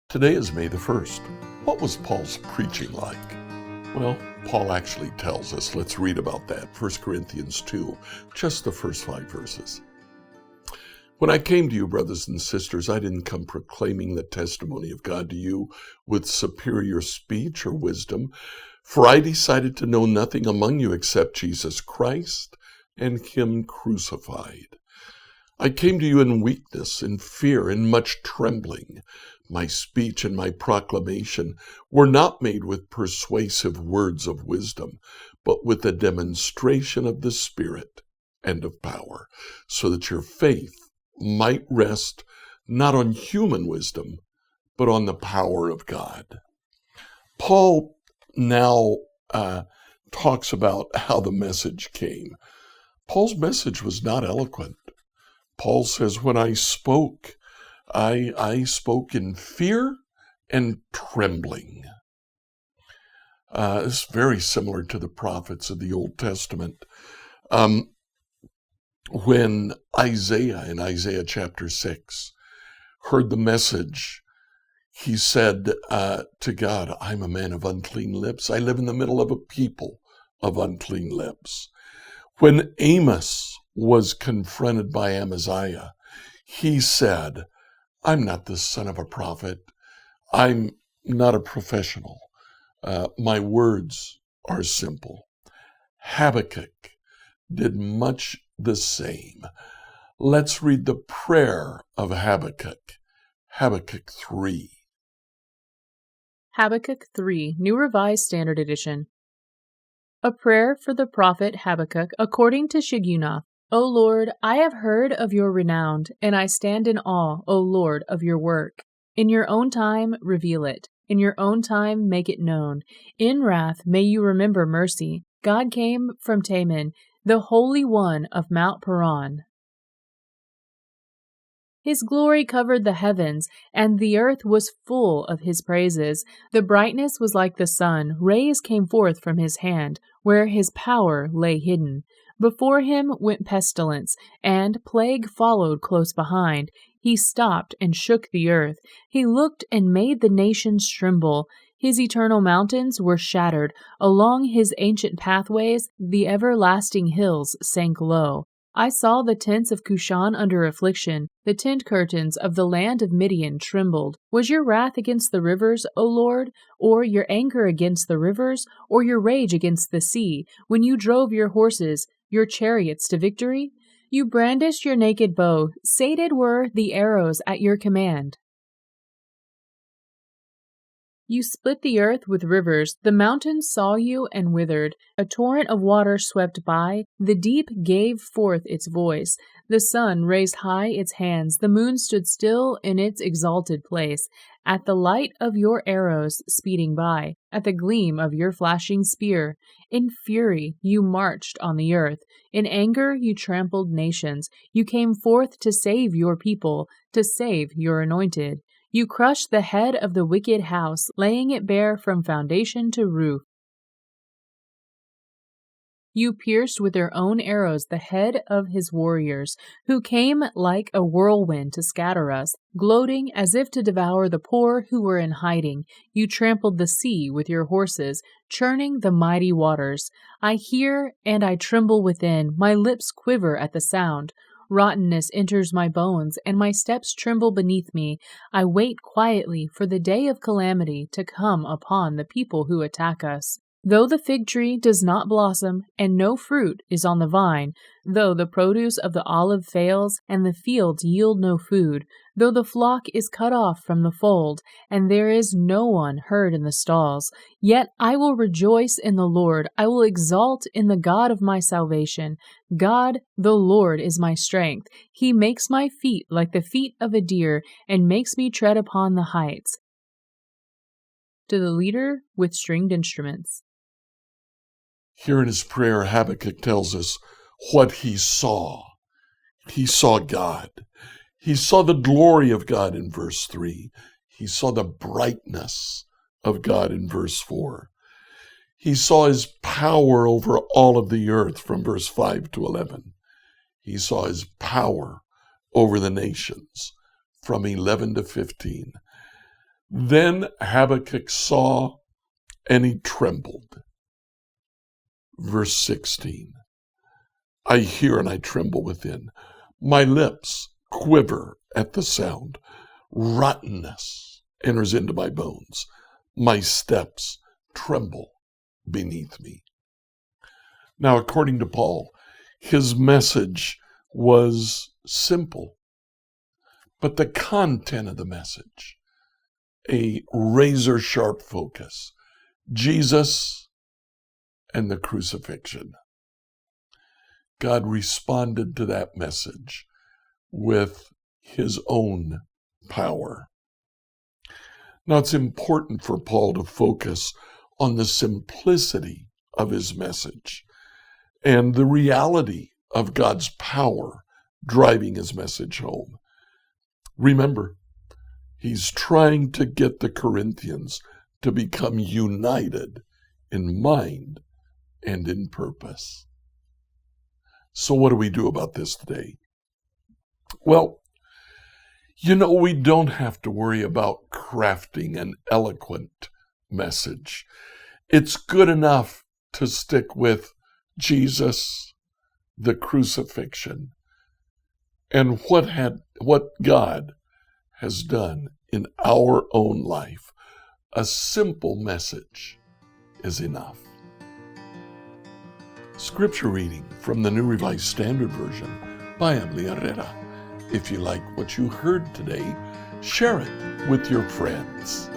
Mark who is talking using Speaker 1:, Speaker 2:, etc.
Speaker 1: Today is May the 1st. What was Paul's preaching like? Well, Paul actually tells us. Let's read about that. 1 Corinthians 2, just the first 5 verses. When I came to you, brothers and sisters, I didn't come proclaiming the testimony of God to you with superior speech or wisdom, for I decided to know nothing among you except Jesus Christ and Him crucified. I came to you in weakness, in fear, in much trembling. My speech and my proclamation were not made with persuasive words of wisdom, but with a demonstration of the Spirit and of power, so that your faith might rest not on human wisdom, but on the power of God. Paul now talks about how the message came. Paul's message was not eloquent. Paul says, when I spoke, I spoke in fear and trembling. It's very similar to the prophets of the Old Testament. When Isaiah, in Isaiah chapter 6, heard the message, he said to God, I'm a man of unclean lips. I live in the middle of a people of unclean lips. When Amos was confronted by Amaziah, he said, I'm not the son of a prophet. I'm not a professional. My words are simple. Habakkuk did much the same. Let's read the prayer of Habakkuk. Habakkuk 3.
Speaker 2: Habakkuk 3, New Revised Standard Edition. A prayer for the prophet Habakkuk according to Shigionoth. O Lord, I have heard of your renown, and I stand in awe, O Lord, of your work. In your own time, reveal it. In your own time, make it known. In wrath, may you remember mercy. God came from Teman, the Holy One of Mount Paran. His glory covered the heavens, and the earth was full of his praises. The brightness was like the sun. Rays came forth from his hand, where his power lay hidden. Before him went pestilence, and plague followed close behind. He stopped and shook the earth. He looked and made the nations tremble. His eternal mountains were shattered. Along his ancient pathways, the everlasting hills sank low. I saw the tents of Cushan under affliction. The tent curtains of the land of Midian trembled. Was your wrath against the rivers, O Lord, or your anger against the rivers, or your rage against the sea, when you drove your horses, your chariots to victory? You brandished your naked bow. Sated were the arrows at your command. You split the earth with rivers. The mountains saw you and withered. A torrent of water swept by. The deep gave forth its voice. The sun raised high its hands. The moon stood still in its exalted place. At the light of your arrows speeding by, at the gleam of your flashing spear, in fury you marched on the earth. In anger you trampled nations. You came forth to save your people, to save your anointed. You crushed the head of the wicked house, laying it bare from foundation to roof. You pierced with your own arrows the head of his warriors, who came like a whirlwind to scatter us, gloating as if to devour the poor who were in hiding. You trampled the sea with your horses, churning the mighty waters. I hear and I tremble within, my lips quiver at the sound. Rottenness enters my bones, and my steps tremble beneath me. I wait quietly for the day of calamity to come upon the people who attack us. Though the fig tree does not blossom, and no fruit is on the vine, though the produce of the olive fails, and the fields yield no food, though the flock is cut off from the fold, and there is no one heard in the stalls, yet I will rejoice in the Lord. I will exult in the God of my salvation. God, the Lord, is my strength. He makes my feet like the feet of a deer, and makes me tread upon the heights. To the leader with stringed instruments.
Speaker 1: Here in his prayer, Habakkuk tells us what he saw. He saw God. He saw the glory of God in verse 3. He saw the brightness of God in verse 4. He saw his power over all of the earth from verse 5 to 11. He saw his power over the nations from 11 to 15. Then Habakkuk saw, and he trembled. Verse 16, I hear and I tremble within. My lips quiver at the sound. Rottenness enters into my bones. My steps tremble beneath me. Now, according to Paul, his message was simple, but the content of the message, a razor-sharp focus, Jesus and the crucifixion. God responded to that message with his own power. Now, it's important for Paul to focus on the simplicity of his message and the reality of God's power driving his message home. Remember, he's trying to get the Corinthians to become united in mind and in purpose. So what do we do about this today? Well, we don't have to worry about crafting an eloquent message. It's good enough to stick with Jesus, the crucifixion, and what God has done in our own life. A simple message is enough. Scripture reading from the New Revised Standard Version by Emily Herrera. If you like what you heard today, share it with your friends.